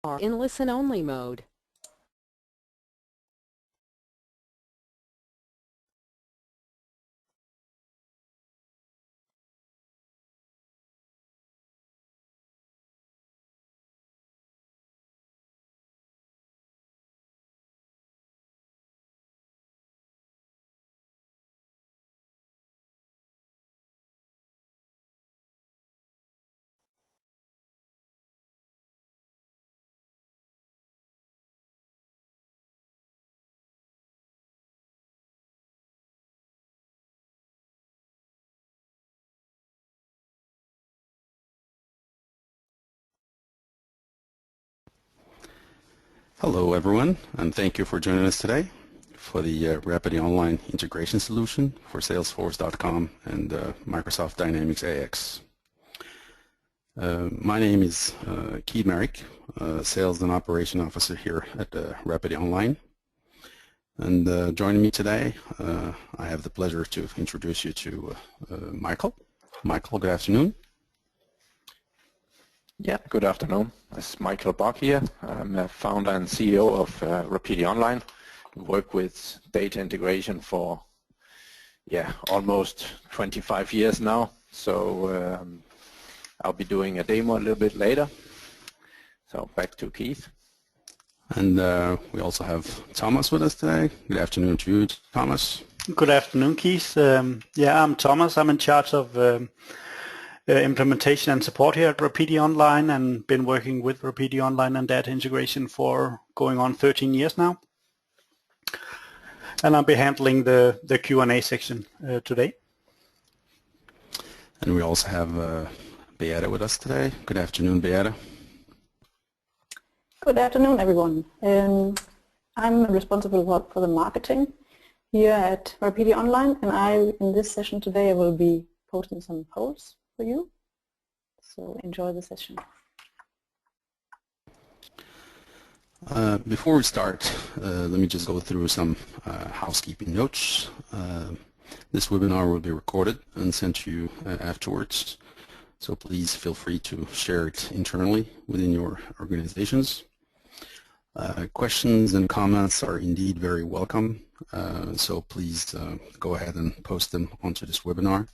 are in listen-only mode. Hello everyone, and thank you for joining us today for the RapidiOnline integration solution for Salesforce.com and Microsoft Dynamics AX. My name is Keith Merrick, Sales and Operation Officer here at RapidiOnline. And joining me today, I have the pleasure to introduce you to Michael. Michael, good afternoon. Yeah, good afternoon. This is Michael Bock here. I'm a founder and CEO of RapidiOnline. We work with data integration for almost 25 years now. So I'll be doing a demo a little bit later. So back to Keith. And we also have Thomas with us today. Good afternoon to you, Thomas. Good afternoon, Keith. I'm Thomas. I'm in charge of implementation and support here at RapidiOnline, and been working with RapidiOnline and data integration for going on 13 years now. And I'll be handling the Q&A section today. And we also have Beata with us today. Good afternoon, Beata. Good afternoon, everyone. I'm responsible for the marketing here at RapidiOnline, and in this session today I will be posting some polls for you. So enjoy the session. Before we start, let me just go through some housekeeping notes. This webinar will be recorded and sent to you afterwards. So please feel free to share it internally within your organizations. Questions and comments are indeed very welcome. So please go ahead and post them onto this webinar.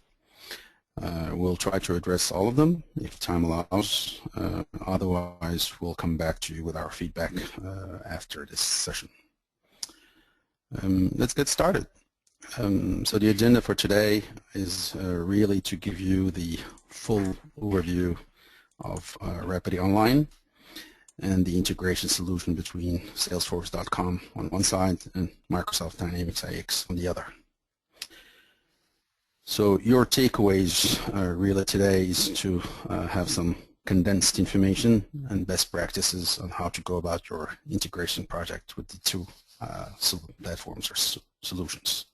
We'll try to address all of them if time allows. Otherwise, we'll come back to you with our feedback after this session. Let's get started. So the agenda for today is really to give you the full overview of RapidiOnline and the integration solution between Salesforce.com on one side and Microsoft Dynamics AX on the other. So your takeaways really today is to have some condensed information and best practices on how to go about your integration project with the two platforms or solutions.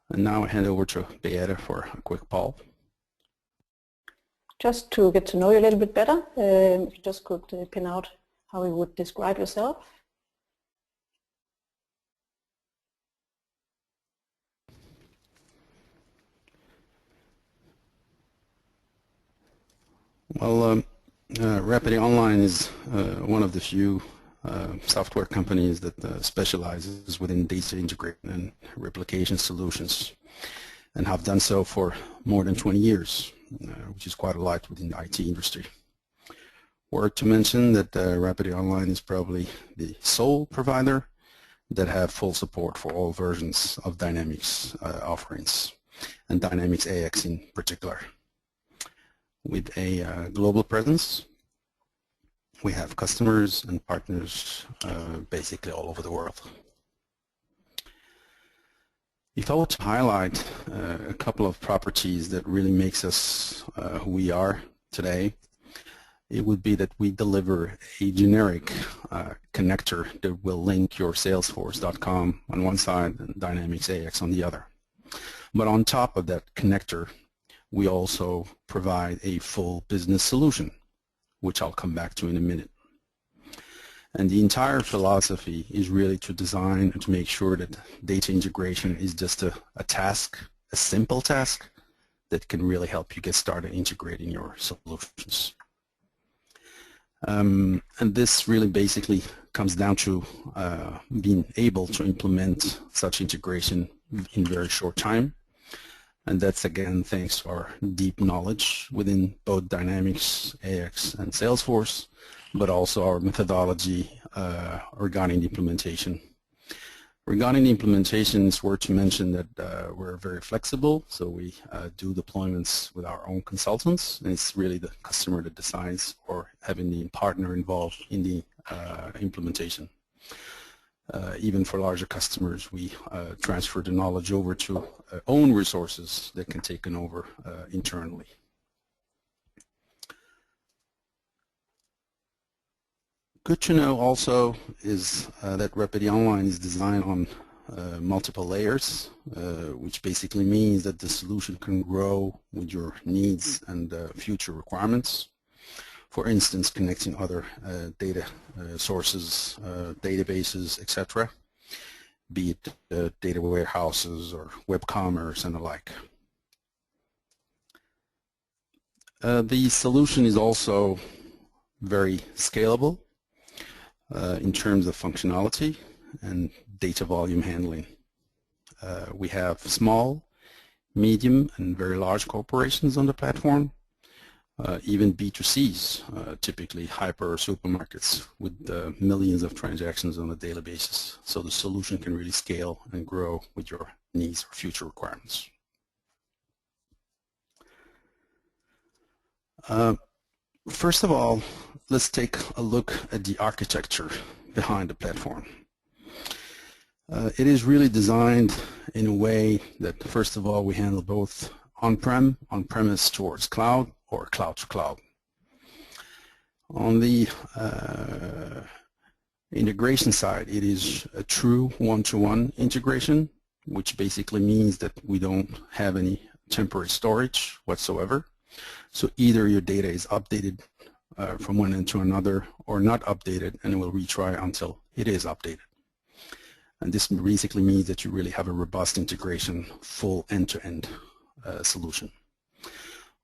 And now I hand over to Beata for a quick poll. Just to get to know you a little bit better, if you just could pin out how you would describe yourself. Well, RapidiOnline is one of the few software companies that specializes within data integration and replication solutions, and have done so for more than 20 years, which is quite a lot within the IT industry. Worth to mention that RapidiOnline is probably the sole provider that have full support for all versions of Dynamics offerings, and Dynamics AX in particular. With a global presence, we have customers and partners basically all over the world. If I were to highlight a couple of properties that really makes us who we are today, it would be that we deliver a generic connector that will link your Salesforce.com on one side and Dynamics AX on the other. But on top of that connector, we also provide a full business solution, which I'll come back to in a minute. And the entire philosophy is really to design and to make sure that data integration is just a task, a simple task that can really help you get started integrating your solutions. And this really basically comes down to being able to implement such integration in very short time. And that's again thanks to our deep knowledge within both Dynamics, AX, and Salesforce, but also our methodology regarding the implementation. Regarding the implementation, it's worth to mention that we're very flexible, so we do deployments with our own consultants, and it's really the customer that decides, or having the partner involved in the implementation. Even for larger customers, we transfer the knowledge over to own resources that can take it over internally. Good to know also is that RapidiOnline is designed on multiple layers, which basically means that the solution can grow with your needs and future requirements. For instance, connecting other data sources, databases, etc., be it data warehouses or web commerce and the like. The solution is also very scalable in terms of functionality and data volume handling. We have small, medium, and very large corporations on the platform, even B2Cs, typically hyper supermarkets with millions of transactions on a daily basis. So the solution can really scale and grow with your needs or future requirements. First of all, let's take a look at the architecture behind the platform. It is really designed in a way that, first of all, we handle both on-premise towards cloud, or cloud to cloud. On the integration side, it is a true one-to-one integration, which basically means that we don't have any temporary storage whatsoever. So either your data is updated from one end to another, or not updated, and it will retry until it is updated. And this basically means that you really have a robust integration, full end-to-end solution.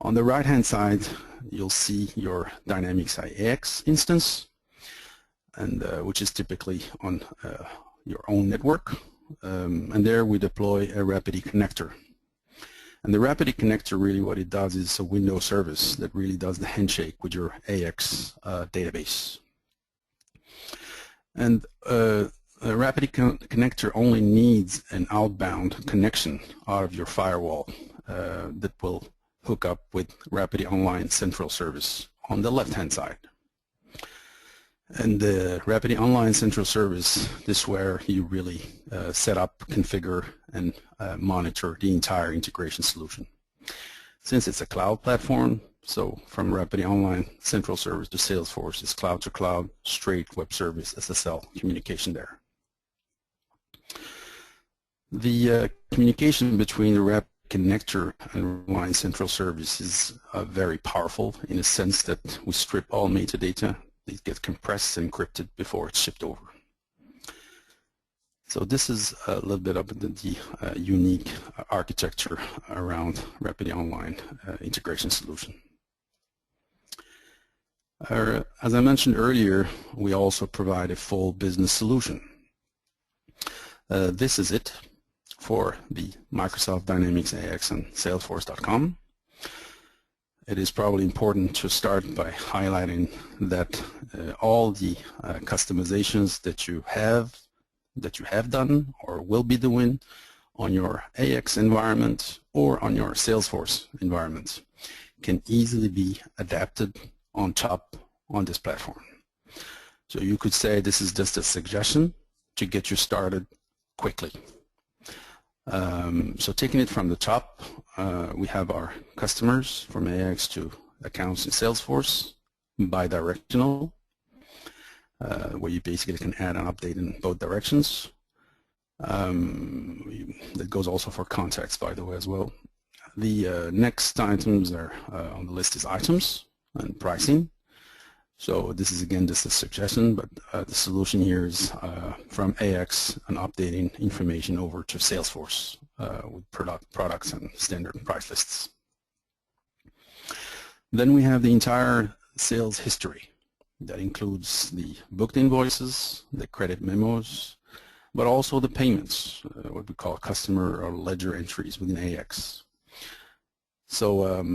On the right-hand side, you'll see your Dynamics AX instance, and which is typically on your own network. And there we deploy a Rapidi connector. And the Rapidi connector, really what it does is a Windows service that really does the handshake with your AX database. And a Rapidi connector only needs an outbound connection out of your firewall that will hook up with RapidiOnline Central Service on the left-hand side. And the RapidiOnline Central Service, this is where you really set up, configure, and monitor the entire integration solution. Since it's a cloud platform, so from RapidiOnline Central Service to Salesforce is cloud to cloud, straight web service SSL communication there. The communication between the Rapid connector and RapidiOnline Central Service is very powerful in the sense that we strip all metadata. They get compressed and encrypted before it's shipped over. So this is a little bit of the unique architecture around RapidiOnline integration solution. As I mentioned earlier, we also provide a full business solution. This is it for the Microsoft Dynamics AX and Salesforce.com. It is probably important to start by highlighting that all the customizations that you have done or will be doing on your AX environment or on your Salesforce environment can easily be adapted on top on this platform. So you could say this is just a suggestion to get you started quickly. So taking it from the top, we have our customers from AX to accounts in Salesforce, bi-directional, where you basically can add and update in both directions. That goes also for contacts, by the way, as well. The next items are on the list is items and pricing. So this is again just a suggestion, but the solution here is from AX and updating information over to Salesforce with products and standard price lists. Then we have the entire sales history. That includes the booked invoices, the credit memos, but also the payments, what we call customer or ledger entries within AX. So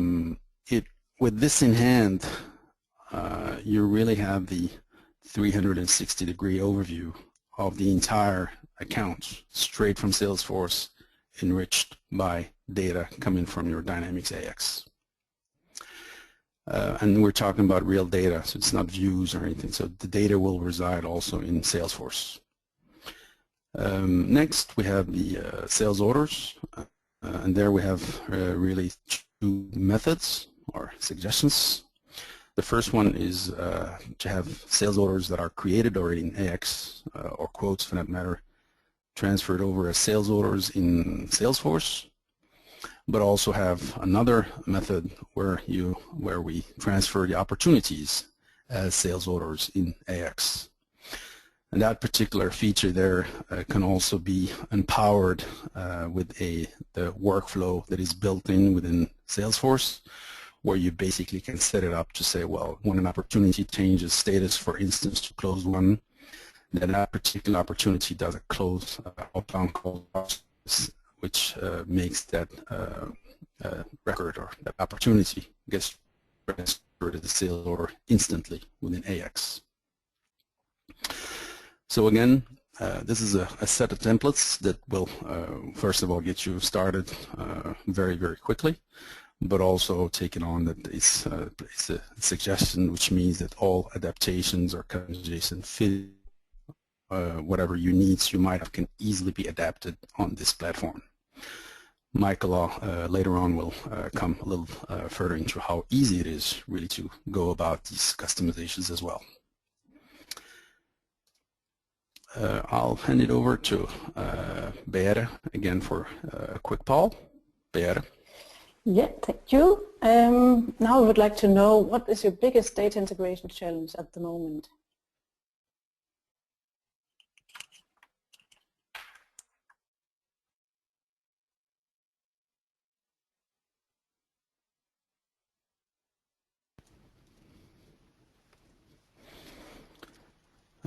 with this in hand, you really have the 360-degree overview of the entire account straight from Salesforce, enriched by data coming from your Dynamics AX. And we're talking about real data, so it's not views or anything. So the data will reside also in Salesforce. Next, we have the sales orders, and there we have really two methods or suggestions. The first one is to have sales orders that are created already in AX, or quotes for that matter, transferred over as sales orders in Salesforce, but also have another method where we transfer the opportunities as sales orders in AX. And that particular feature there can also be empowered with the workflow that is built in within Salesforce, where you basically can set it up to say, well, when an opportunity changes status, for instance, to closed one, then that particular opportunity does a close outbound call, which makes that record or that opportunity gets transferred to the sales order instantly within AX. So again, this is a set of templates that will, first of all, get you started very, very quickly, but also taking on that it's a suggestion, which means that all adaptations or customization fit whatever your needs you might have can easily be adapted on this platform. Michael later on will come a little further into how easy it is really to go about these customizations as well. I'll hand it over to Beate again for a quick poll. Beate. Yeah, thank you. Now I would like to know, what is your biggest data integration challenge at the moment?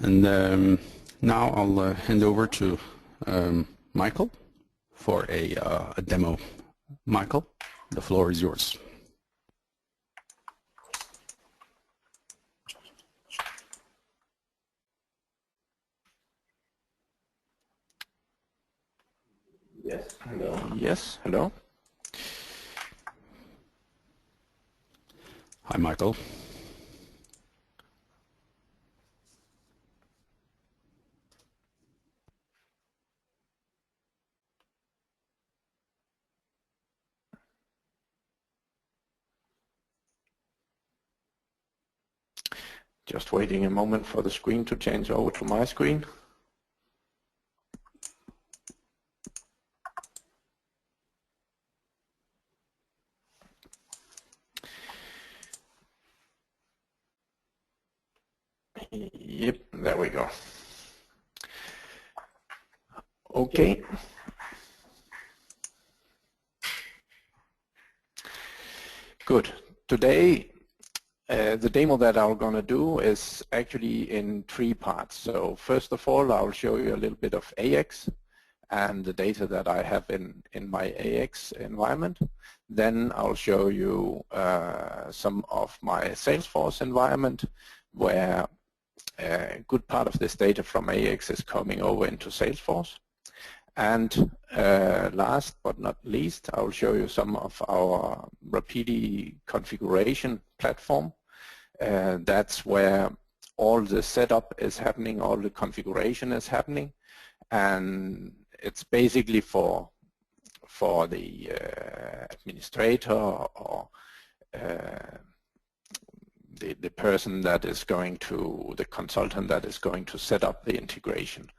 And now I'll hand over to Michael for a demo. Michael, the floor is yours. Yes, hello. Yes, hello. Hi, Michael. Just waiting a moment for the screen to change over to my screen. Yep, there we go. Okay. Good. Today, the demo that I'm going to do is actually in three parts. So first of all, I'll show you a little bit of AX and the data that I have in my AX environment. Then I'll show you some of my Salesforce environment, where a good part of this data from AX is coming over into Salesforce. And last but not least, I'll show you some of our Rapidi configuration platform. That's where all the setup is happening, all the configuration is happening, and it's basically for the administrator or the person that is going to, the consultant that is going to set up the integration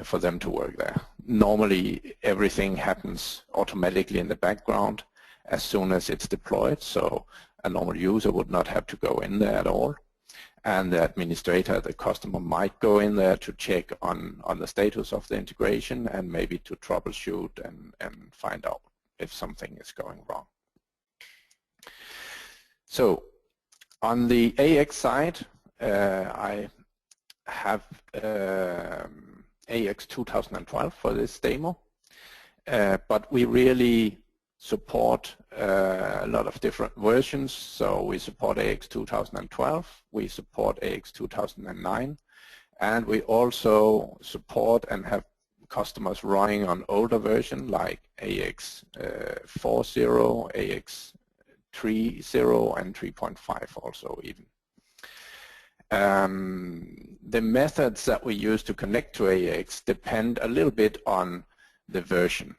for them to work there. Normally everything happens automatically in the background as soon as it's deployed, so a normal user would not have to go in there at all. And the administrator, the customer, might go in there to check on the status of the integration and maybe to troubleshoot and find out if something is going wrong. So on the AX side, I have AX 2012 for this demo, but we really support a lot of different versions. So we support AX 2012, we support AX 2009, and we also support and have customers running on older version like AX 4.0, AX 3.0, and 3.5 also even. The methods that we use to connect to AX depend a little bit on the version.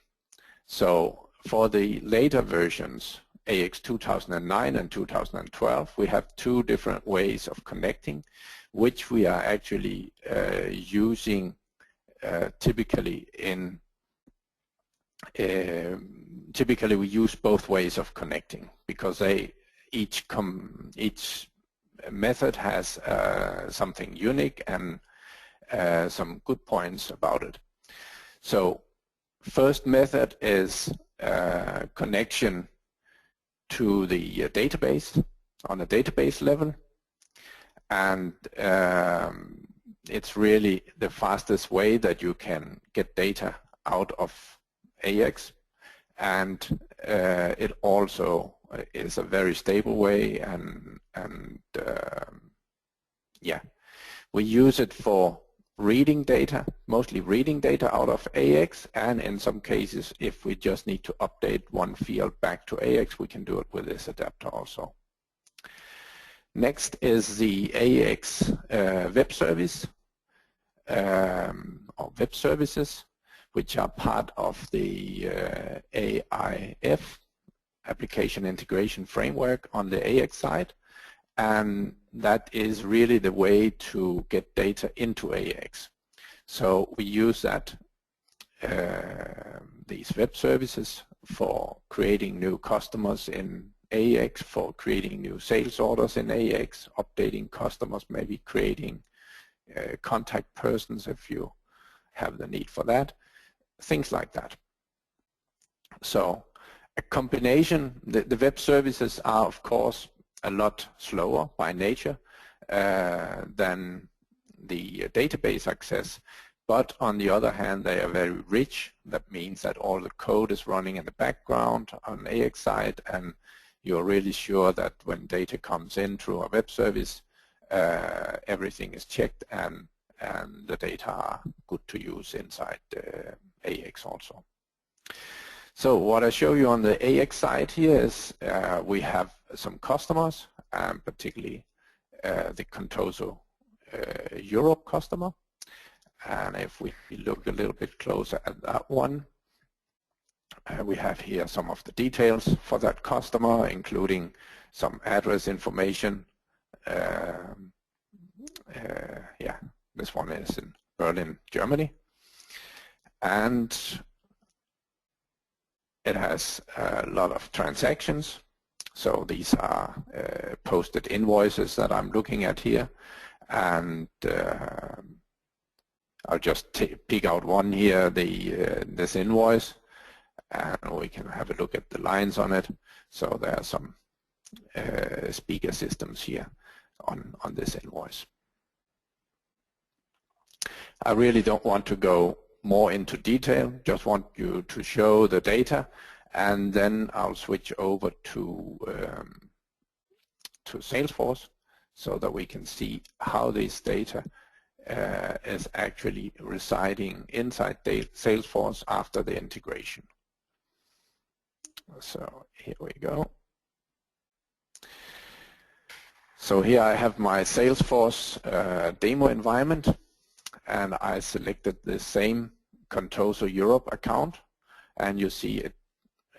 So for the later versions, AX 2009 and 2012, we have two different ways of connecting, which we are actually using typically in typically we use both ways of connecting because each method has something unique and some good points about it. So first method is connection to the database on a database level, and it's really the fastest way that you can get data out of AX, and it also is a very stable way, and yeah, we use it for reading data, mostly reading data out of AX, and in some cases if we just need to update one field back to AX, we can do it with this adapter also. Next is the AX web service or web services, which are part of the AIF, Application Integration Framework, on the AX side, and that is really the way to get data into AX. So we use that these web services for creating new customers in AX, for creating new sales orders in AX, updating customers, maybe creating contact persons if you have the need for that, things like that. So a combination, the web services are of course a lot slower by nature than the database access, but on the other hand they are very rich. That means that all the code is running in the background on AX side, and you're really sure that when data comes in through a web service, everything is checked and the data are good to use inside AX also. So what I show you on the AX side here is we have some customers, particularly the Contoso Europe customer. And if we look a little bit closer at that one, we have here some of the details for that customer, including some address information. Yeah, this one is in Berlin, Germany. And it has a lot of transactions. So these are posted invoices that I'm looking at here. And I'll just pick out one here, this invoice, and we can have a look at the lines on it. So there are some speaker systems here on this invoice. I really don't want to go more into detail, just want you to show the data, and then I'll switch over to Salesforce so that we can see how this data is actually residing inside Salesforce after the integration. So here we go. So here I have my Salesforce demo environment, and I selected the same Contoso Europe account, and you see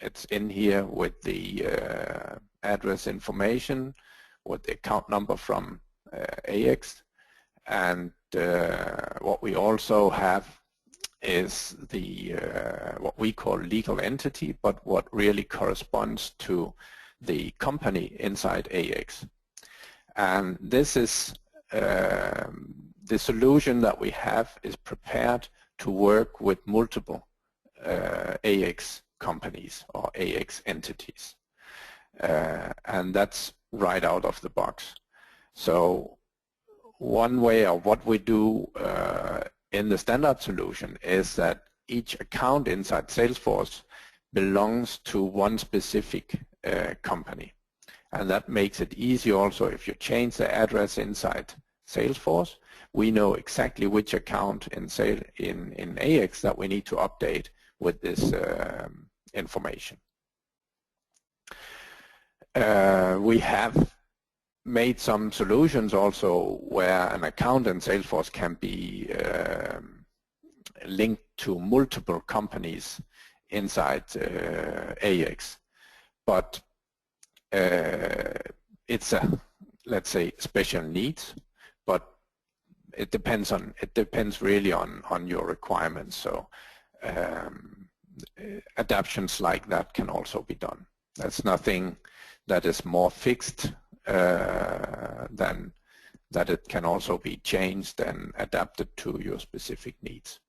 it's in here with the address information, with the account number from AX, and what we also have is the what we call legal entity, but what really corresponds to the company inside AX. And this is the solution that we have is prepared to work with multiple AX companies or AX entities, and that's right out of the box. So one way of what we do in the standard solution is that each account inside Salesforce belongs to one specific company. And that makes it easy also if you change the address inside Salesforce, we know exactly which account in AX that we need to update with this information. We have made some solutions also where an account in Salesforce can be linked to multiple companies inside AX, but it's a, let's say, special needs, but it depends really on your requirements. So adaptations like that can also be done. That's nothing that is more fixed than that it can also be changed and adapted to your specific needs.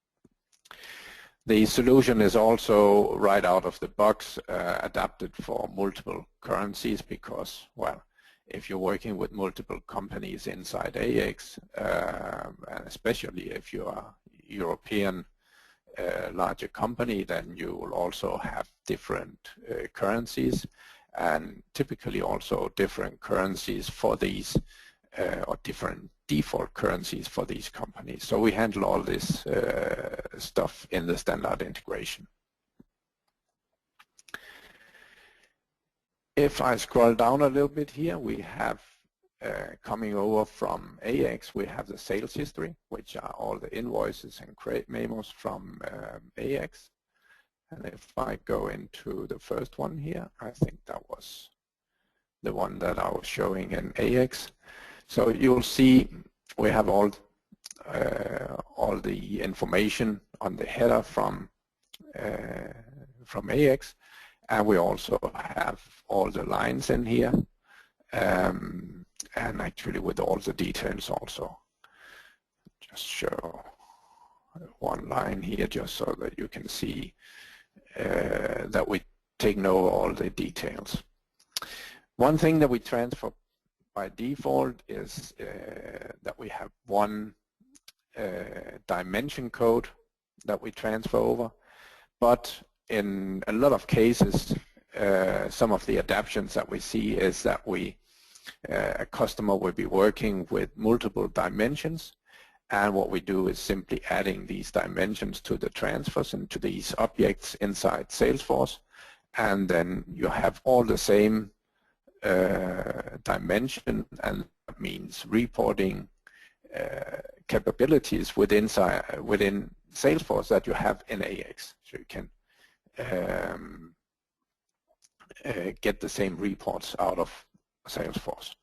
The solution is also right out of the box adapted for multiple currencies because, well, if you're working with multiple companies inside AX, and especially if you are European larger company, then you will also have different currencies and typically also different currencies for these or different default currencies for these companies. So we handle all this stuff in the standard integration. If I scroll down a little bit here, we have coming over from AX, we have the sales history, which are all the invoices and credit memos from AX. And if I go into the first one here, I think that was the one that I was showing in AX. So you'll see we have all the information on the header from AX, and we also have all the lines in here, and actually with all the details also. Just show one line here just so that you can see that we take note of all the details. One thing that we transfer by default is that we have one dimension code that we transfer over, but in a lot of cases some of the adaptations that we see is that a customer will be working with multiple dimensions, and what we do is simply adding these dimensions to the transfers and to these objects inside Salesforce, and then you have all the same dimension, and that means reporting capabilities within Salesforce that you have in AX. So you can get the same reports out of Salesforce.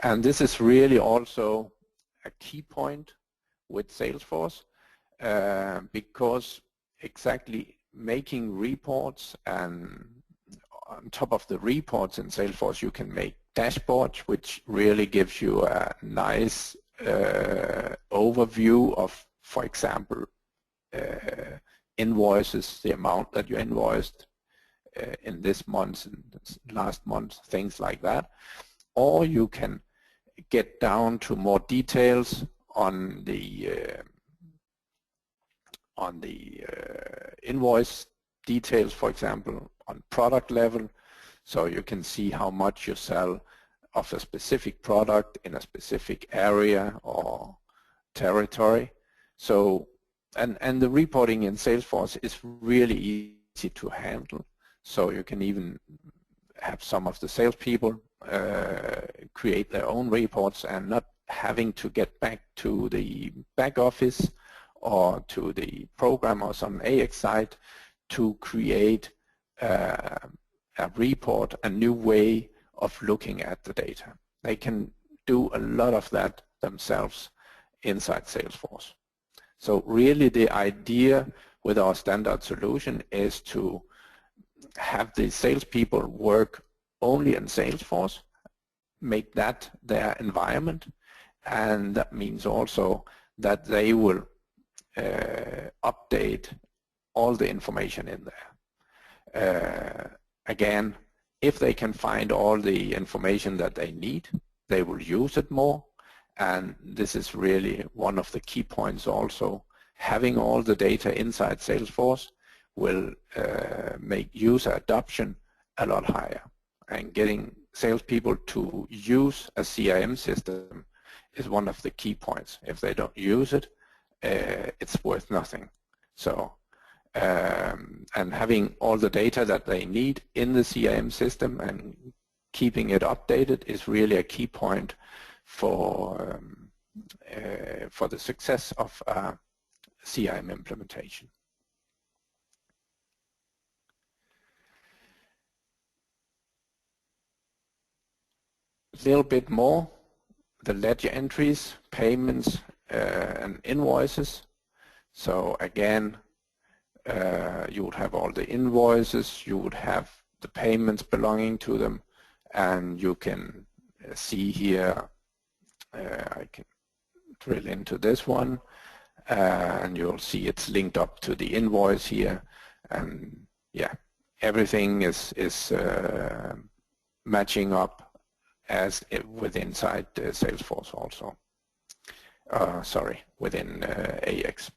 And this is really also a key point with Salesforce because exactly making reports, and on top of the reports in Salesforce you can make dashboards which really gives you a nice overview of, for example, invoices, the amount that you invoiced in this month and last month, things like that. Or you can get down to more details on the invoice details, for example, on product level, so you can see how much you sell of a specific product in a specific area or territory. So, and the reporting in Salesforce is really easy to handle. So you can even have some of the salespeople create their own reports and not having to get back to the back office or to the programmers on AX side to create a report, a new way of looking at the data. They can do a lot of that themselves inside Salesforce. So really the idea with our standard solution is to have the salespeople work only in Salesforce, make that their environment, and that means also that they will update all the information in there. Again, if they can find all the information that they need, they will use it more, And this is really one of the key points also. Having all the data inside Salesforce will make user adoption a lot higher. And getting salespeople to use a CRM system is one of the key points. If they don't use it, it's worth nothing. So, and having all the data that they need in the CRM system and keeping it updated is really a key point for the success of CRM implementation. A little bit more, the ledger entries, payments, and invoices. So again, you would have all the invoices, you would have the payments belonging to them, and you can see here, I can drill into this one, and you'll see it's linked up to the invoice here, and yeah, everything is matching up as inside Salesforce also. Sorry, within AX,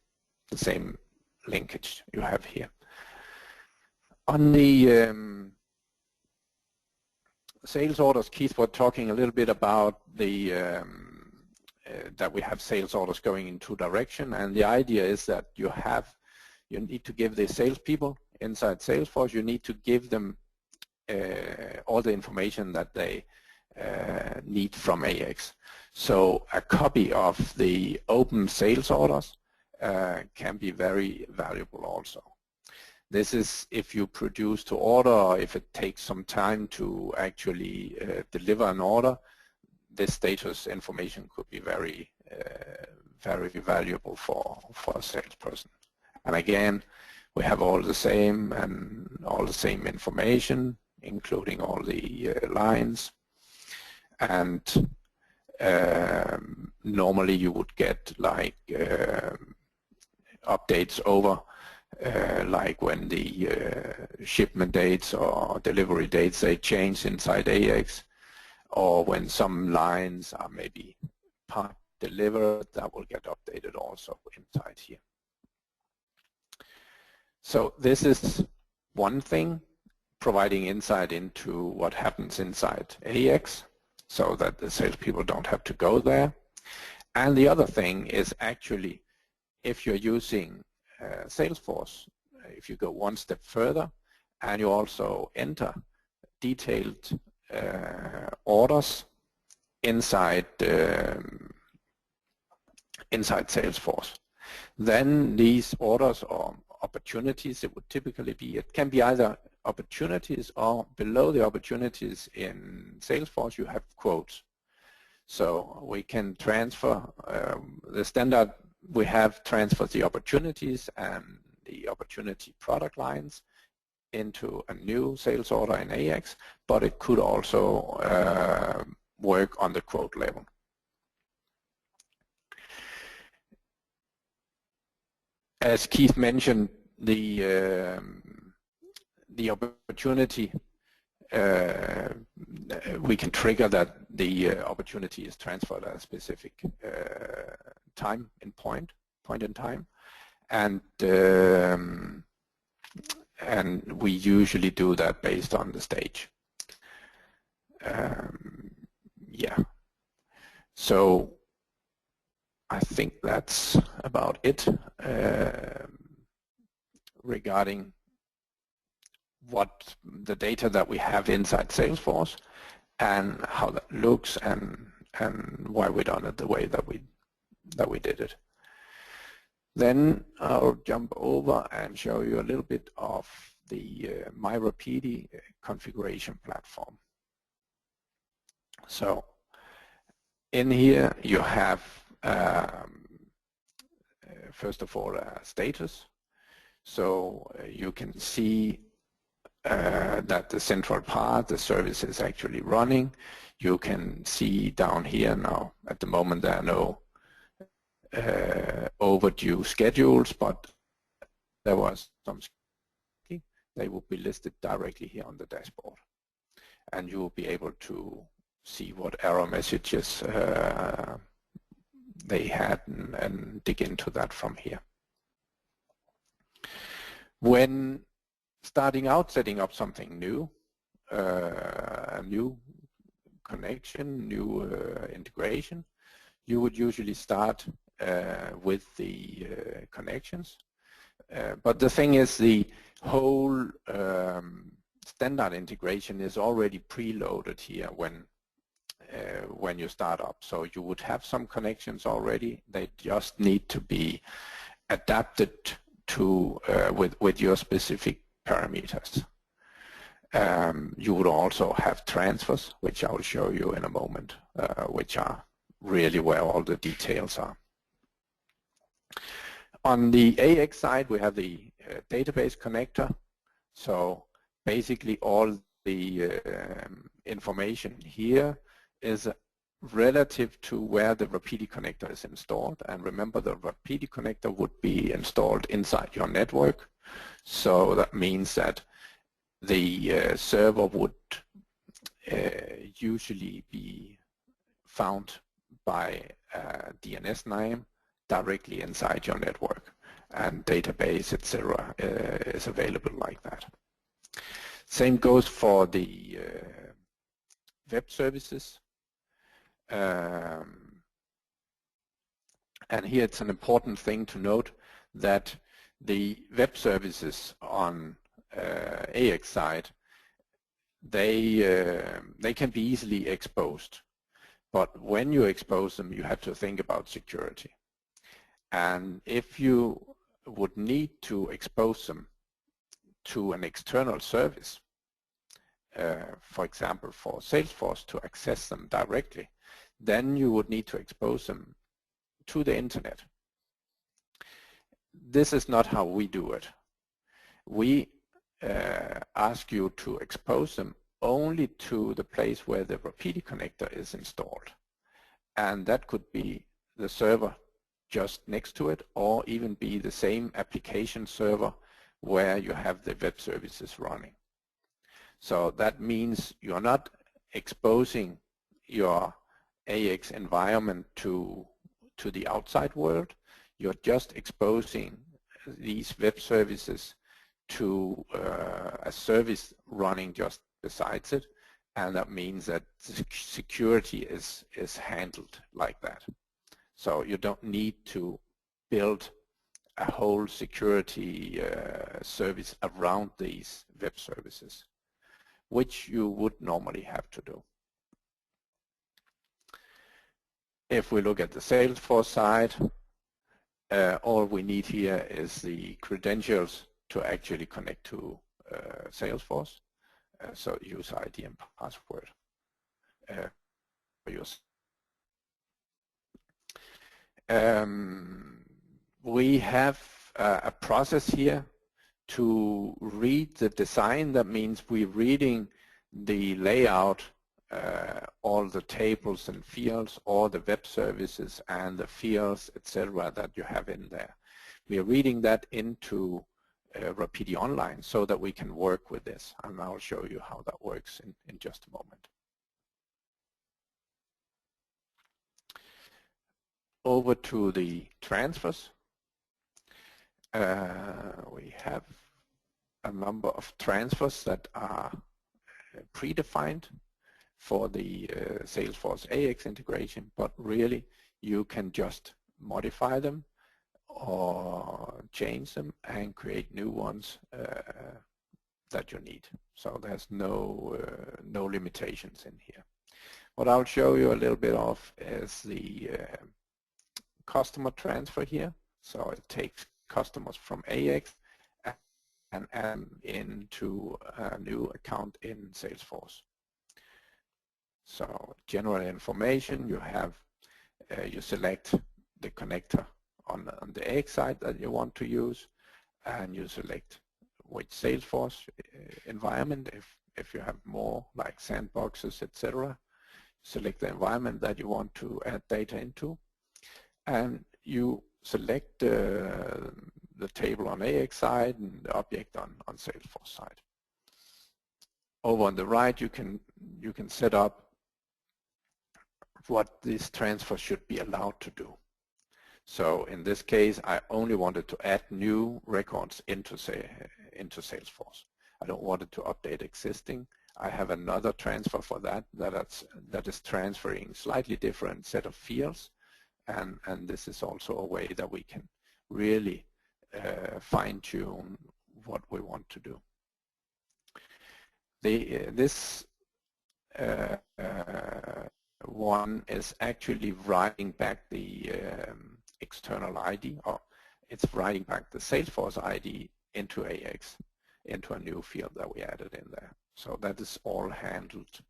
the same linkage you have here. On the sales orders, Keith was talking a little bit about the that we have sales orders going in two directions, and the idea is that you need to give the salespeople inside Salesforce, you need to give them all the information that they need from AX. So a copy of the open sales orders can be very valuable also. This is if you produce to order, or if it takes some time to actually deliver an order, this status information could be very, very valuable for a salesperson. And again, we have all the same information, including all the lines. And normally you would get like updates over like when the shipment dates or delivery dates they change inside AX, or when some lines are maybe part delivered, that will get updated also inside here. So this is one thing, providing insight into what happens inside AX so that the salespeople don't have to go there. And the other thing is actually, if you're using Salesforce, if you go one step further and you also enter detailed orders inside Salesforce, then these orders or opportunities, it would typically be, it can be either opportunities or below the opportunities in Salesforce you have quotes. So we can transfer, the standard we have transfers the opportunities and the opportunity product lines into a new sales order in AX, but it could also work on the quote level. As Keith mentioned, the opportunity, we can trigger that the opportunity is transferred at a specific point in time, and we usually do that based on the stage. Yeah, so I think that's about it regarding what the data that we have inside Salesforce and how that looks and why we done it the way that we did it. Then I'll jump over and show you a little bit of the MyRapidi configuration platform. So in here you have first of all a status. So you can see that the central part, the service is actually running. You can see down here now, at the moment there are no overdue schedules, but there was some, they will be listed directly here on the dashboard. And you will be able to see what error messages they had and dig into that from here. When starting out setting up something new, a new connection, new integration, you would usually start with the connections. But the thing is, the whole standard integration is already preloaded here when you start up. So you would have some connections already. They just need to be adapted to with your specific parameters. You would also have transfers, which I will show you in a moment, which are really where all the details are. On the AX side, we have the database connector. So basically all the information here is relative to where the Rapidi connector is installed. And remember, the Rapidi connector would be installed inside your network. So that means that the server would usually be found by DNS name directly inside your network, and database, etc., is available like that. Same goes for the web services. And here it's an important thing to note that the web services on AX side, they can be easily exposed. But when you expose them, you have to think about security. And if you would need to expose them to an external service, for example, for Salesforce to access them directly, then you would need to expose them to the internet. This is not how we do it. We ask you to expose them only to the place where the Rapidi connector is installed. And that could be the server just next to it, or even be the same application server where you have the web services running. So that means you're not exposing your AX environment to the outside world. You're just exposing these web services to a service running just besides it, and that means that security is handled like that. So you don't need to build a whole security service around these web services, which you would normally have to do. If we look at the Salesforce side, all we need here is the credentials to actually connect to Salesforce. So user ID and password for yours. We have a process here to read the design. That means we're reading the layout, all the tables and fields, all the web services and the fields, etc., that you have in there. We are reading that into RapidiOnline so that we can work with this, and I'll show you how that works in just a moment. Over to the transfers. We have a number of transfers that are predefined for the Salesforce AX integration, but really you can just modify them or change them and create new ones that you need. So there's no limitations in here. What I'll show you a little bit of is the customer transfer here. So it takes customers from AX and add them into a new account in Salesforce. So general information, you have, you select the connector on the AX side that you want to use, and you select which Salesforce environment. If you have more like sandboxes, etc., select the environment that you want to add data into, and you select the table on AX side and the object on Salesforce side. Over on the right, you can set up what this transfer should be allowed to do. So in this case, I only wanted to add new records into Salesforce. I don't want it to update existing. I have another transfer for that is transferring slightly different set of fields, and this is also a way that we can really fine-tune what we want to do. This one is actually writing back the external ID, or it's writing back the Salesforce ID into AX, into a new field that we added in there. So that is all handled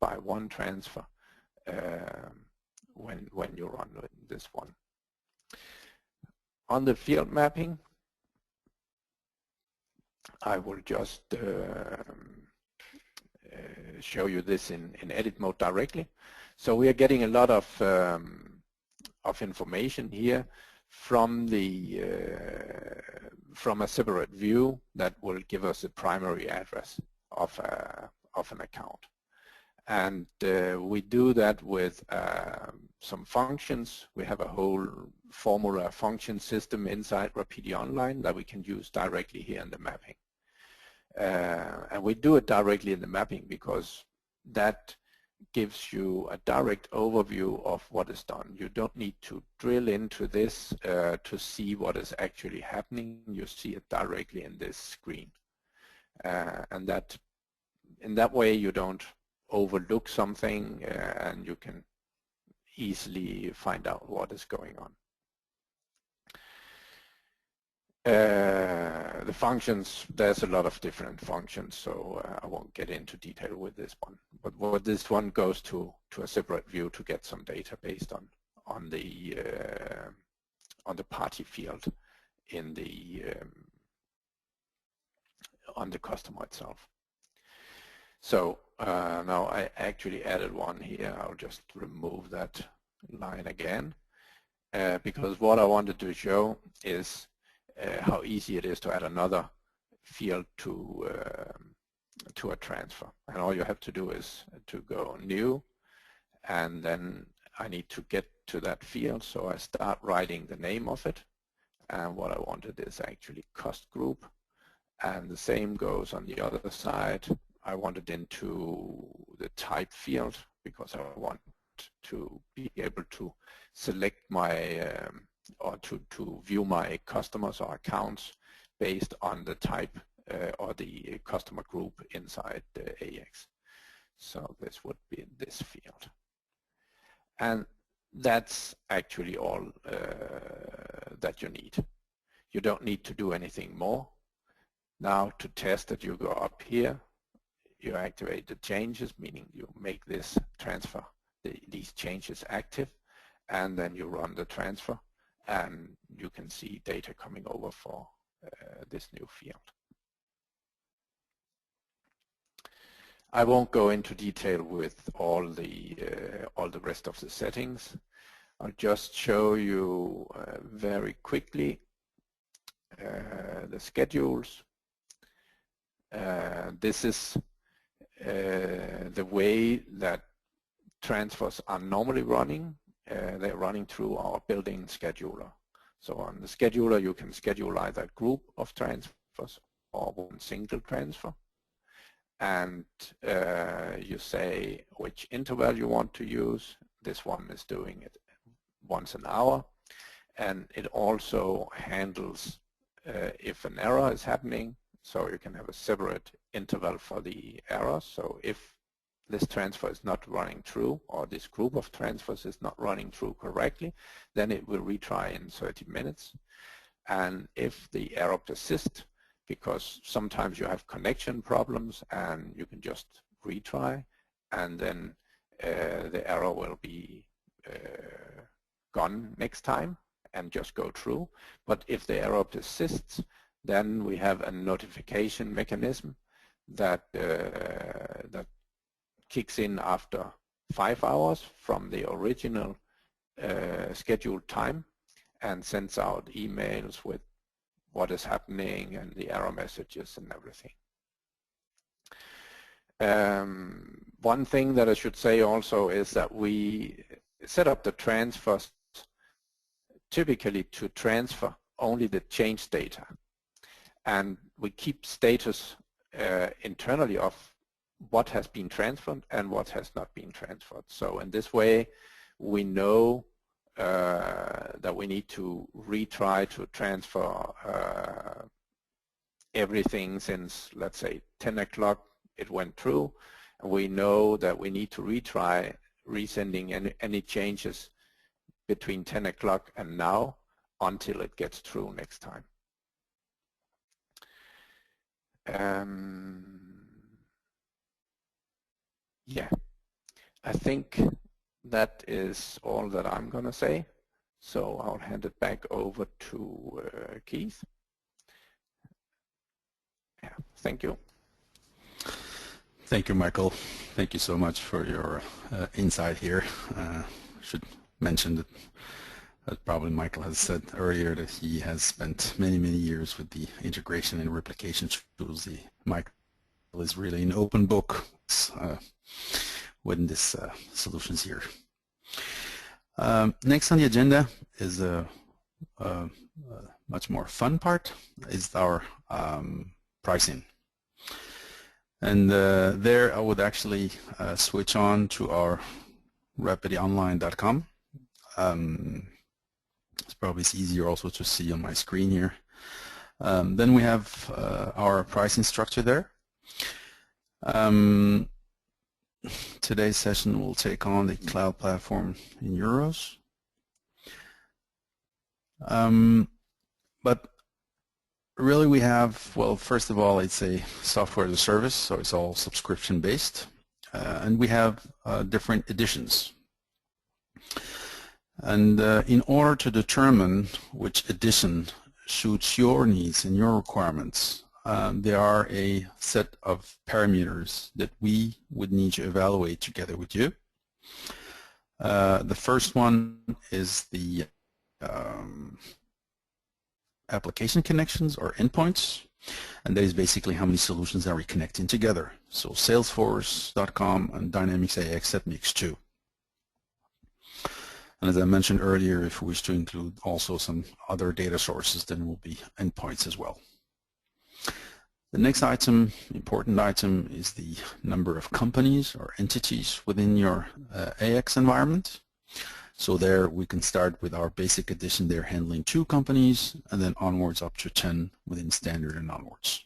by one transfer when you run this one. On the field mapping, I will just show you this in edit mode directly. So we are getting a lot of information here from the from a separate view that will give us a primary address of an account, and we do that with some functions. We have a whole formula function system inside RapidiOnline that we can use directly here in the mapping. And we do it directly in the mapping because that gives you a direct overview of what is done. You don't need to drill into this to see what is actually happening. You see it directly in this screen. And that, in that way, you don't overlook something and you can easily find out what is going on. The functions, there's a lot of different functions, so I won't get into detail with this one. But what this one goes to a separate view to get some data based on the party field in the on the customer itself. So now I actually added one here. I'll just remove that line again because what I wanted to show is how easy it is to add another field to a transfer. And all you have to do is to go new, and then I need to get to that field. So I start writing the name of it, and what I wanted is actually cost group, and the same goes on the other side. I want it into the type field because I want to be able to select my or to view my customers or accounts based on the type or the customer group inside the AX. So this would be in this field. And that's actually all that you need. You don't need to do anything more. Now to test it, you go up here, you activate the changes, meaning you make this transfer, these changes active, and then you run the transfer, and you can see data coming over for this new field. I won't go into detail with all the rest of the settings. I'll just show you very quickly the schedules. This is the way that transfers are normally running. They're running through our built-in scheduler. So on the scheduler, you can schedule either a group of transfers or one single transfer. And you say which interval you want to use. This one is doing it once an hour. And it also handles if an error is happening. So you can have a separate interval for the error. So if this transfer is not running through, or this group of transfers is not running through correctly, then it will retry in 30 minutes. And if the error persists, because sometimes you have connection problems and you can just retry, and then the error will be gone next time and just go through. But if the error persists, then we have a notification mechanism that that kicks in after 5 hours from the original scheduled time and sends out emails with what is happening and the error messages and everything. One thing that I should say also is that we set up the transfers typically to transfer only the change data. And we keep status internally of what has been transferred and what has not been transferred. So in this way, we know that we need to retry to transfer everything since, let's say, 10 o'clock it went through, and we know that we need to retry resending any changes between 10 o'clock and now until it gets through next time. Yeah, I think that is all that I'm going to say. So I'll hand it back over to Keith. Yeah, thank you. Thank you, Michael. Thank you so much for your insight here. Should mention that probably Michael has said earlier that he has spent many years with the integration and replication tools. Michael is really an open book within this solutions here. Next on the agenda is a much more fun part, is our pricing. And there I would actually switch on to our RapidiOnline.com. It's probably easier also to see on my screen here. Then we have our pricing structure there. Today's session will take on the cloud platform in euros. But really we have, well, first of all, it's a software as a service, so it's all subscription based. And we have different editions. And in order to determine which edition suits your needs and your requirements, there are a set of parameters that we would need to evaluate together with you. The first one is the application connections or endpoints, and that is basically how many solutions are we connecting together. So Salesforce.com and Dynamics AX, that makes 2. And as I mentioned earlier, if we wish to include also some other data sources, then it will be endpoints as well. The next item, important item, is the number of companies or entities within your AX environment. So there we can start with our basic edition there handling 2 companies, and then onwards up to 10 within standard and onwards.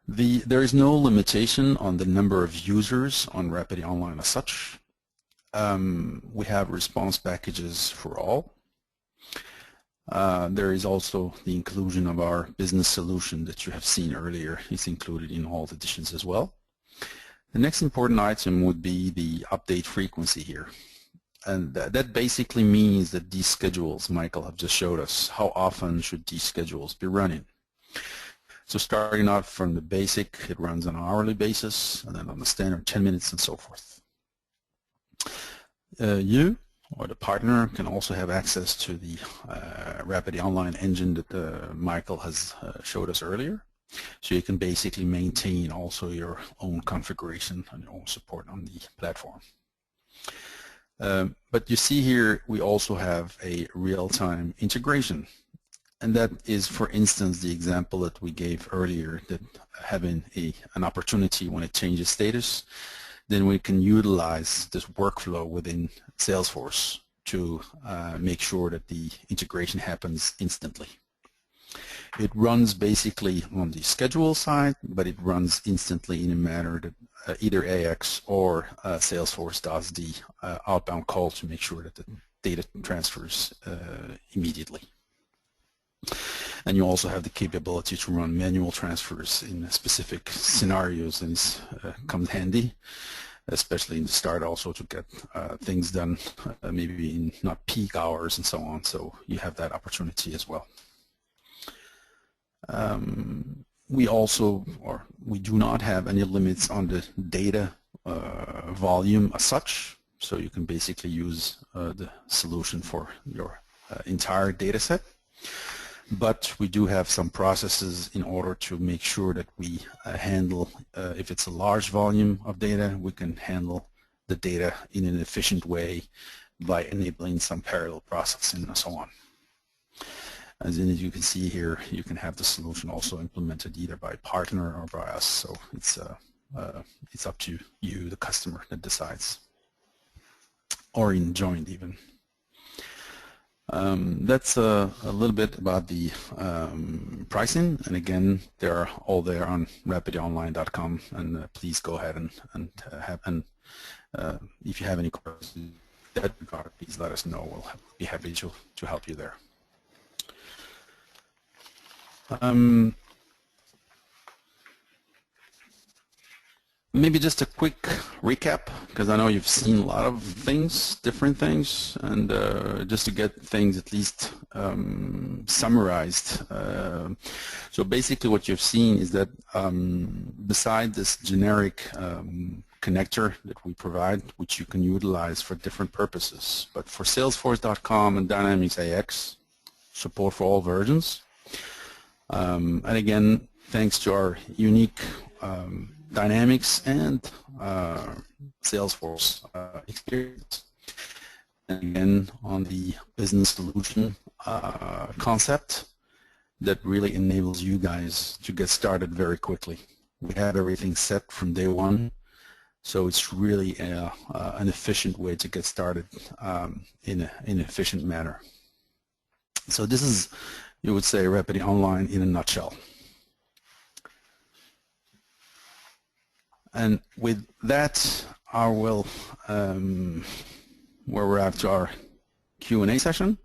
There is no limitation on the number of users on RapidiOnline as such. We have response packages for all. There is also the inclusion of our business solution that you have seen earlier. It's included in all the editions as well. The next important item would be the update frequency here. And that basically means that these schedules, Michael have just showed us, how often should these schedules be running. So starting out from the basic, it runs on an hourly basis, and then on the standard 10 minutes and so forth. You or the partner can also have access to the RapidiOnline engine that Michael has showed us earlier. So you can basically maintain also your own configuration and your own support on the platform. But you see here we also have a real-time integration. And that is, for instance, the example that we gave earlier, that having an opportunity when it changes status, then we can utilize this workflow within Salesforce to make sure that the integration happens instantly. It runs basically on the schedule side, but it runs instantly in a manner that either AX or Salesforce does the outbound call to make sure that the data transfers immediately. And you also have the capability to run manual transfers in specific scenarios, and it comes handy, especially in the start also to get things done maybe in not peak hours and so on. So you have that opportunity as well. We also, or we do not have any limits on the data volume as such, so you can basically use the solution for your entire data set. But we do have some processes in order to make sure that we handle, if it's a large volume of data, we can handle the data in an efficient way by enabling some parallel processing and so on. As you can see here, you can have the solution also implemented either by partner or by us. So it's up to you, the customer, that decides, or in joint even. That's a little bit about the pricing, and again, they're all there on RapidiOnline.com, and please go ahead and if you have any questions in that regard, please let us know. We'll be happy to help you there. Maybe just a quick recap, because I know you've seen a lot of things, different things, and just to get things at least summarized. So basically what you've seen is that beside this generic connector that we provide, which you can utilize for different purposes, but for Salesforce.com and Dynamics AX, support for all versions. And again, thanks to our unique Dynamics and Salesforce experience. And again, on the business solution concept that really enables you guys to get started very quickly. We have everything set from day one, so it's really an efficient way to get started in an efficient manner. So this is, you would say, RapidiOnline in a nutshell. And with that, I will, we're up to our Q&A session.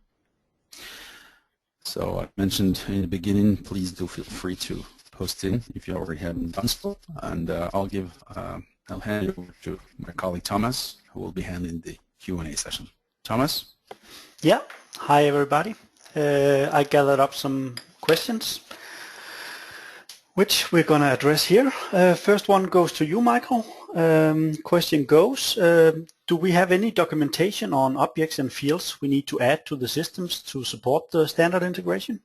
So I mentioned in the beginning, please do feel free to post in if you already haven't done so. And I'll hand it over to my colleague Thomas, who will be handling the Q&A session. Thomas? Yeah. Hi, everybody. I gathered up some questions, which we're going to address here. First one goes to you, Michael. Question goes, do we have any documentation on objects and fields we need to add to the systems to support the standard integration?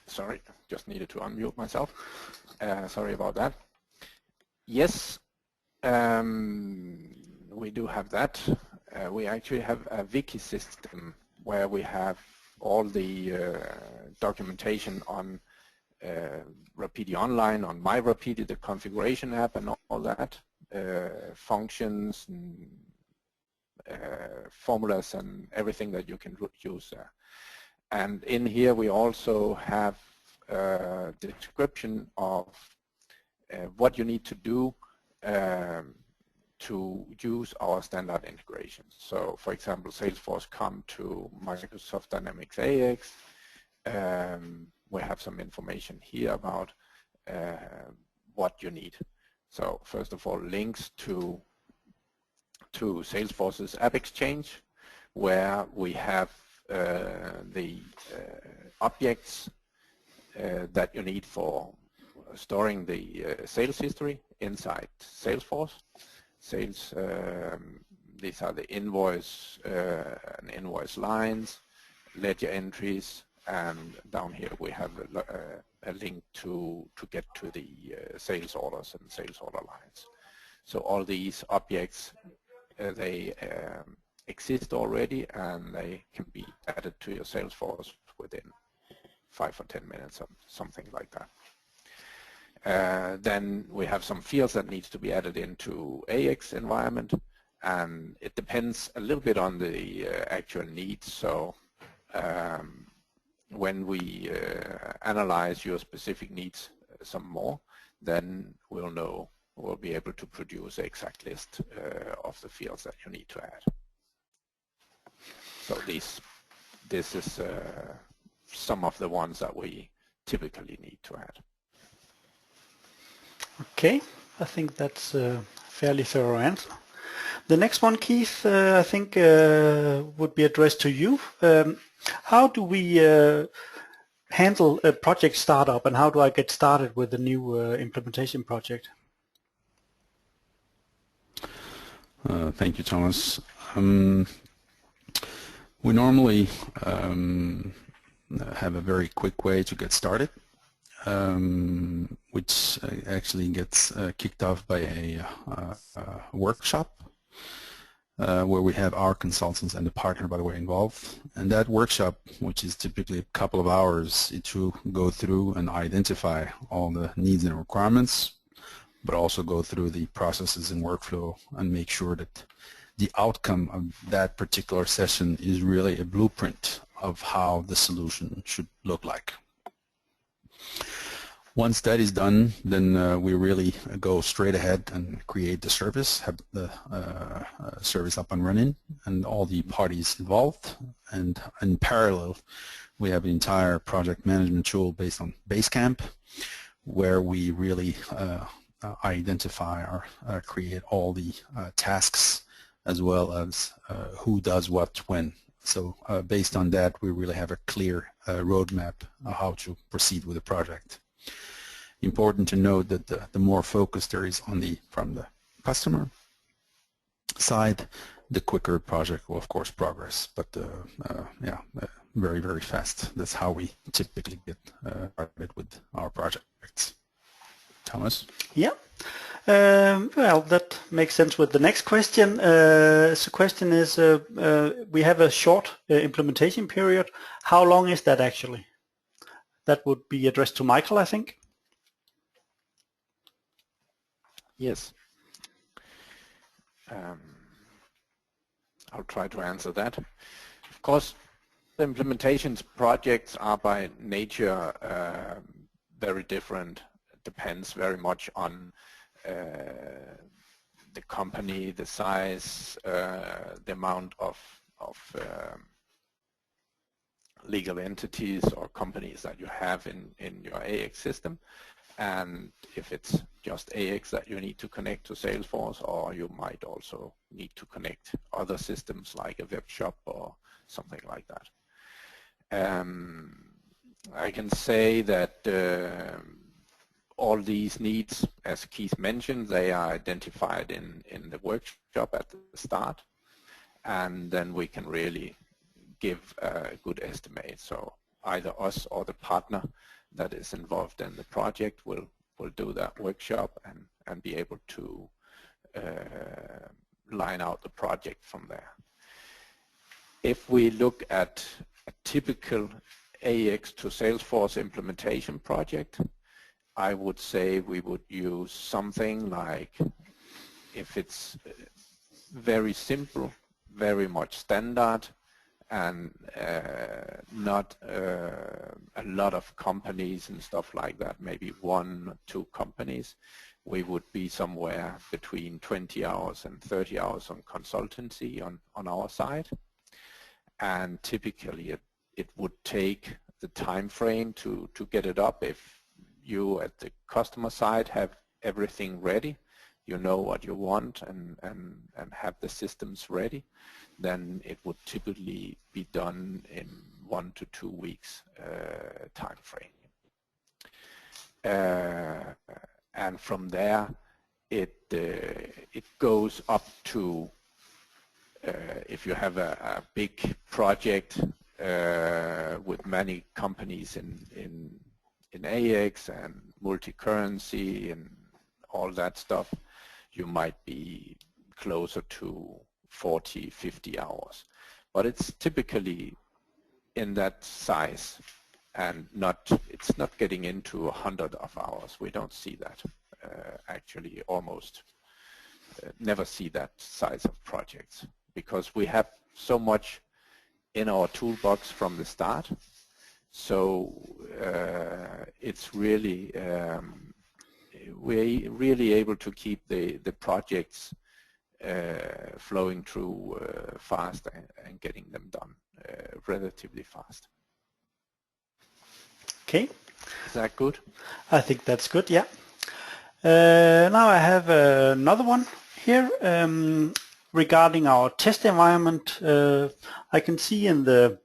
Sorry, just needed to unmute myself. Sorry about that. Yes, we do have that. We actually have a wiki system where we have all the documentation on RapidiOnline, on My Rapidi, the configuration app, and all that, functions, and, formulas, and everything that you can use there. And in here we also have the description of what you need to do to use our standard integrations. So, for example, Salesforce come to Microsoft Dynamics AX. We have some information here about what you need. So, first of all, links to Salesforce's App Exchange, where we have the objects that you need for storing the sales history inside Salesforce. These are the invoice and invoice lines, ledger entries, and down here we have a link to get to the sales orders and sales order lines. So all these objects, they exist already, and they can be added to your Salesforce within 5 or 10 minutes or something like that. Then we have some fields that needs to be added into AX environment, and it depends a little bit on the actual needs. So when we analyze your specific needs some more, then we'll be able to produce an exact list of the fields that you need to add. So this is some of the ones that we typically need to add. Okay, I think that's a fairly thorough answer. The next one, Keith, I think would be addressed to you. How do we handle a project startup, and how do I get started with a new implementation project? Thank you, Thomas. We normally have a very quick way to get started, which actually gets kicked off by a workshop where we have our consultants and the partner, by the way, involved. And that workshop, which is typically a couple of hours, is to go through and identify all the needs and requirements, but also go through the processes and workflow and make sure that the outcome of that particular session is really a blueprint of how the solution should look like. Once that is done, then we really go straight ahead and create the service, have the service up and running, and all the parties involved. And in parallel, we have an entire project management tool based on Basecamp, where we really identify or create all the tasks, as well as who does what when. So based on that, we really have a clear roadmap of how to proceed with the project. Important to note that the more focus there is on from the customer side, the quicker project will of course progress. But yeah, very, very fast. That's how we typically get started with our projects. Thomas? Yeah. Well, that makes sense with the next question. So the question is, we have a short implementation period. How long is that actually? That would be addressed to Michael, I think. Yes. I'll try to answer that. Of course, the implementations projects are by nature very different. It depends very much on the company, the size, the amount of legal entities or companies that you have in your AX system, and if it's just AX that you need to connect to Salesforce, or you might also need to connect other systems like a web shop or something like that. I can say that all these needs, as Keith mentioned, they are identified in the workshop at the start, and then we can really give a good estimate. So either us or the partner that is involved in the project will do that workshop and be able to line out the project from there. If we look at a typical AX to Salesforce implementation project, I would say we would use something like, if it's very simple, very much standard, and not a lot of companies and stuff like that, maybe 1 or 2 companies, we would be somewhere between 20 hours and 30 hours on consultancy on our side. And typically it would take the time frame to get it up. If you at the customer side have everything ready, you know what you want and have the systems ready, then it would typically be done in 1 to 2 weeks time frame. And from there, it goes up to, if you have a big project with many companies in AX and multi-currency and all that stuff, you might be closer to 40, 50 hours. But it's typically in that size, and it's not getting into 100 of hours. We don't see that. Actually, almost never see that size of projects, because we have so much in our toolbox from the start. So it's really we're really able to keep the projects flowing through fast and getting them done relatively fast. Okay. Is that good? I think that's good, yeah. Now I have another one here regarding our test environment. I can see in the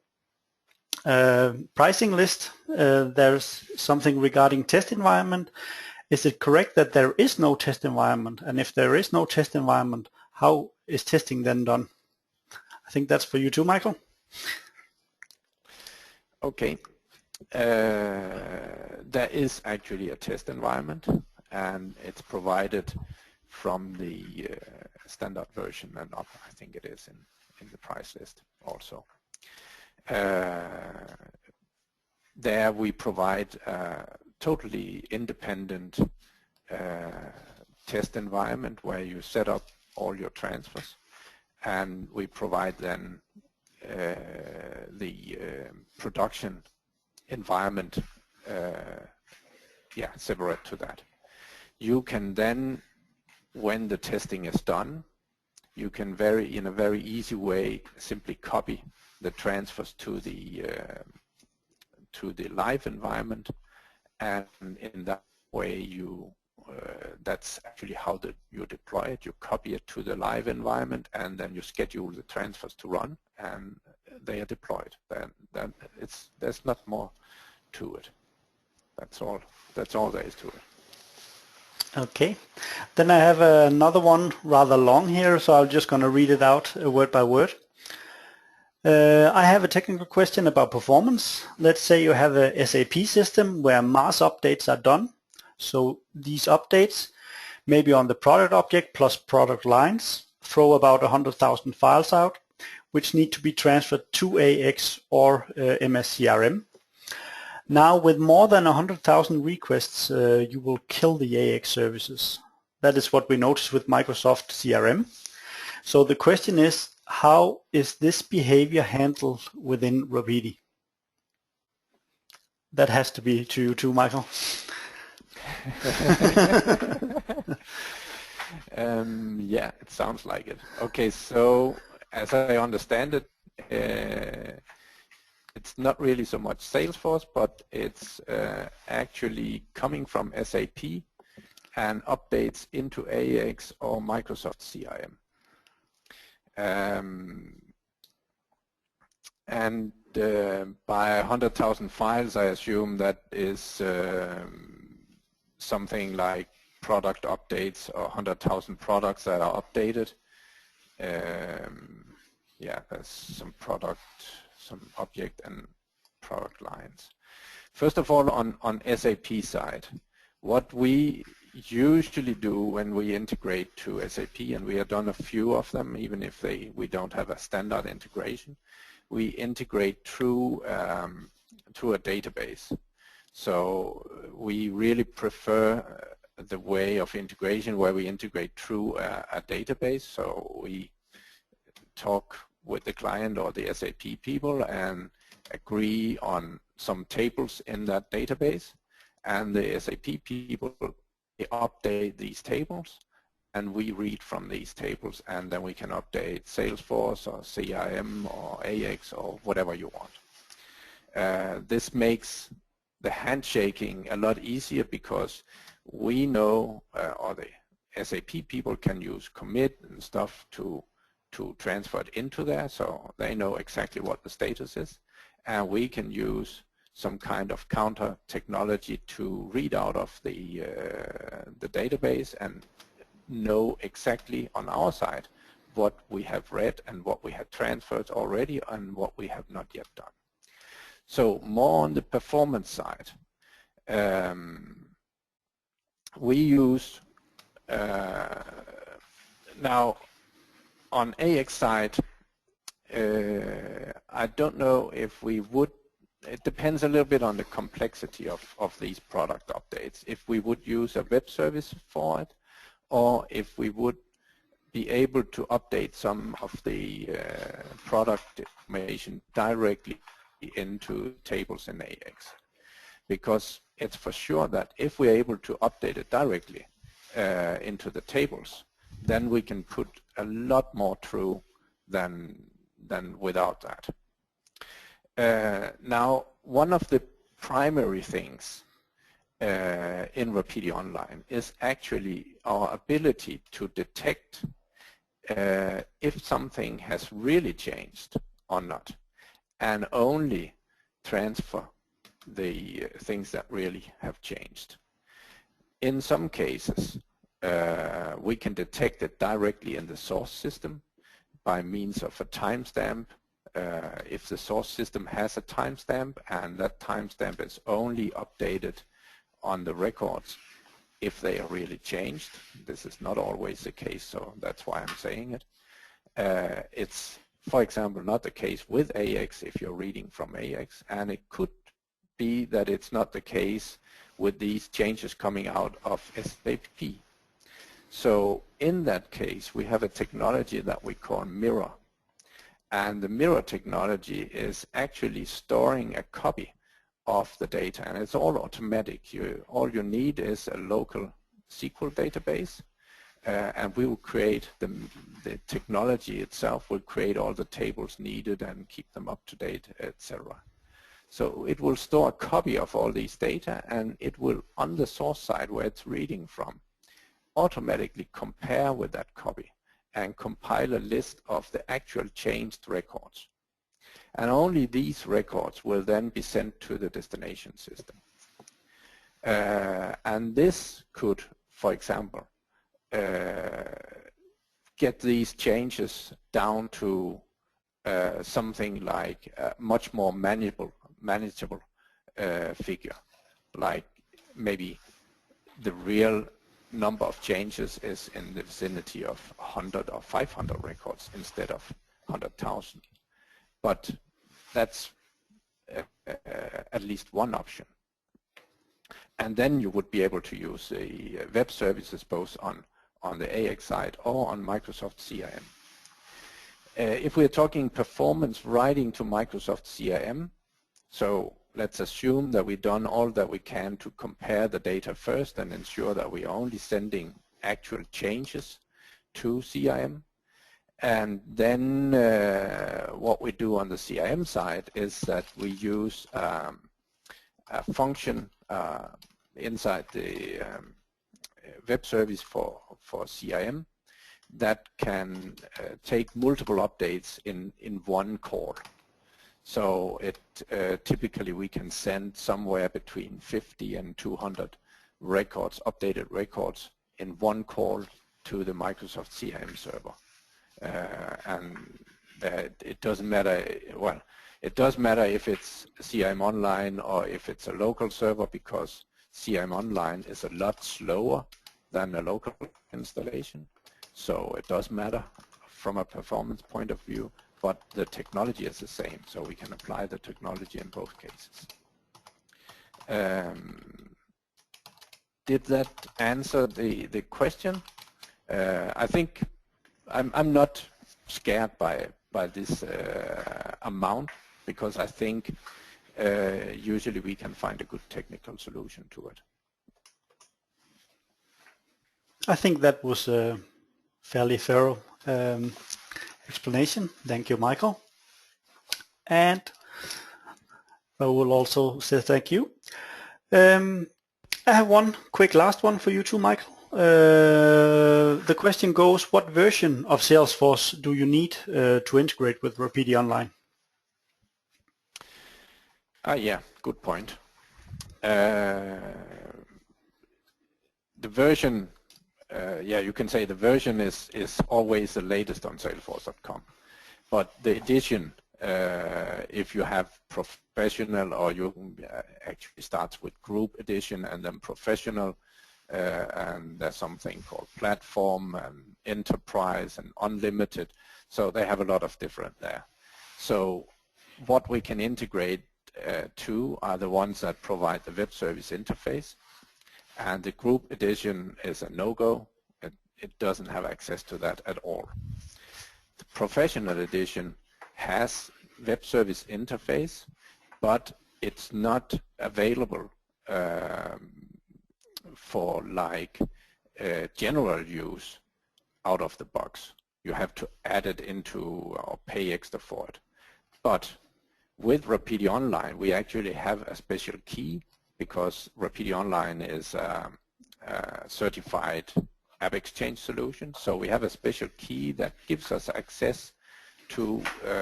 pricing list there's something regarding test environment. Is it correct that there is no test environment? And if there is no test environment, how is testing then done? I think that's for you too, Michael. Okay. There is actually a test environment, and it's provided from the standard version and up. I think it is in the price list also. There we provide a totally independent test environment where you set up all your transfers, and we provide then the production environment separate to that. You can then, when the testing is done, you can in a very easy way simply copy the transfers to the live environment, and in that way you that's actually how you deploy it. You copy it to the live environment, and then you schedule the transfers to run, and they are deployed. Then there's not more to it. That's all there is to it. Okay, then I have another one rather long here, so I'm just going to read it out word by word. I have a technical question about performance. Let's say you have a SAP system where mass updates are done. So these updates, maybe on the product object plus product lines, throw about 100,000 files out, which need to be transferred to AX or MSCRM. Now, with more than 100,000 requests, you will kill the AX services. That is what we noticed with Microsoft CRM. So the question is, how is this behavior handled within Rapidi? That has to be to you too, Michael. Yeah, it sounds like it. Okay, so as I understand it, it's not really so much Salesforce, but it's actually coming from SAP and updates into AX or Microsoft CRM. And by 100,000 files, I assume that is something like product updates or 100,000 products that are updated. Yeah, there's some product, some object and product lines. First of all, on SAP side, what we usually do when we integrate to SAP, and we have done a few of them, even if we don't have a standard integration, we integrate through a database. So we really prefer the way of integration where we integrate through a database. So we talk with the client or the SAP people and agree on some tables in that database, and the SAP people update these tables, and we read from these tables, and then we can update Salesforce or CRM or AX or whatever you want. This makes the handshaking a lot easier because we know, or the SAP people can use commit and stuff to transfer it into there, so they know exactly what the status is, and we can use some kind of counter technology to read out of the database and know exactly on our side what we have read and what we have transferred already and what we have not yet done. So more on the performance side, we use now on AX side, I don't know if we would, it depends a little bit on the complexity of these product updates, if we would use a web service for it, or if we would be able to update some of the product information directly into tables in AX. Because it's for sure that if we're able to update it directly into the tables, then we can put a lot more through than without that. Now, one of the primary things in RapidiOnline is actually our ability to detect if something has really changed or not, and only transfer the things that really have changed. In some cases, we can detect it directly in the source system by means of a timestamp if the source system has a timestamp and that timestamp is only updated on the records if they are really changed. This is not always the case, so that's why I'm saying it. It's, for example, not the case with AX if you're reading from AX, and it could be that it's not the case with these changes coming out of SAP. So in that case, we have a technology that we call mirror. And the mirror technology is actually storing a copy of the data, and it's all automatic. All you need is a local SQL database, and we will create the technology itself will create all the tables needed and keep them up to date, etc. So it will store a copy of all these data, and it will, on the source side where it's reading from, automatically compare with that copy and compile a list of the actual changed records. And only these records will then be sent to the destination system. And this could, for example, get these changes down to something like a much more manageable figure, like maybe the real number of changes is in the vicinity of 100 or 500 records instead of 100,000. But that's at least one option. And then you would be able to use the web services both on the AX side or on Microsoft CRM. If we're talking performance writing to Microsoft CRM, so let's assume that we've done all that we can to compare the data first and ensure that we are only sending actual changes to CRM. And then what we do on the CRM side is that we use a function inside the web service for CRM that can take multiple updates in one call. So it typically we can send somewhere between 50 and 200 records, updated records, in one call to the Microsoft CRM server. And it doesn't matter, well, it does matter if it's CRM Online or if it's a local server, because CRM Online is a lot slower than a local installation. So it does matter from a performance point of view, but the technology is the same, so we can apply the technology in both cases. Did that answer the question? I think I'm not scared by this amount, because I think usually we can find a good technical solution to it. I think that was a fairly thorough explanation. Thank you, Michael. And I will also say thank you. I have one quick last one for you too, Michael. The question goes, what version of Salesforce do you need to integrate with RapidiOnline? Yeah, good point. The version, yeah, you can say the version is always the latest on Salesforce.com. But the edition, if you have professional, or you actually starts with group edition and then professional, and there's something called platform and enterprise and unlimited. So they have a lot of different there. So what we can integrate to are the ones that provide the web service interface. And the group edition is a no-go. It doesn't have access to that at all. The professional edition has web service interface, but it's not available for like general use out of the box. You have to add it into or pay extra for it. But with RapidiOnline, we actually have a special key, because RapidiOnline is a certified App Exchange solution. So we have a special key that gives us access to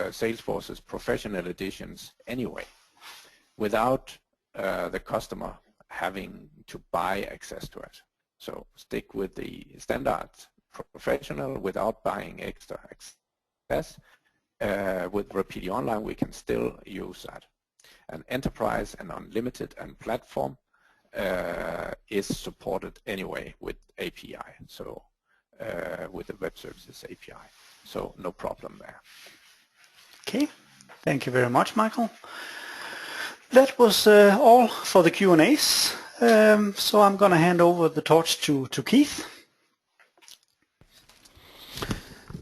Salesforce's professional editions anyway, without the customer having to buy access to it. So stick with the standard professional without buying extra access, with RapidiOnline we can still use that. And Enterprise and Unlimited and Platform is supported anyway with API, so with the Web Services API. So no problem there. Okay, thank you very much, Michael. That was all for the Q&As. So I'm going to hand over the torch to Keith.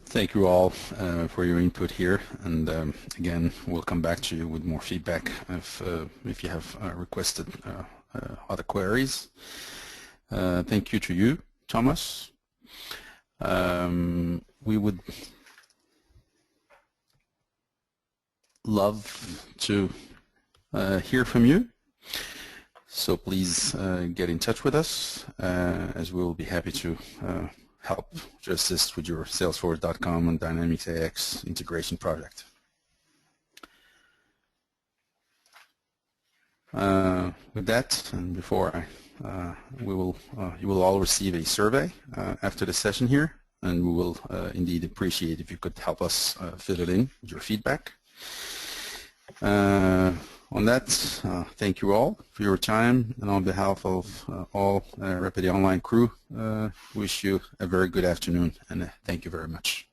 Thank you all for your input here, and again, we'll come back to you with more feedback if you have requested other queries. Thank you to you, Thomas. We would love to hear from you, so please get in touch with us, as we will be happy to help to assist with your Salesforce.com and Dynamics AX integration project. With that, and before you will all receive a survey after the session here, and we will indeed appreciate if you could help us fill it in with your feedback. On that, thank you all for your time, and on behalf of all RapidiOnline crew, wish you a very good afternoon, and thank you very much.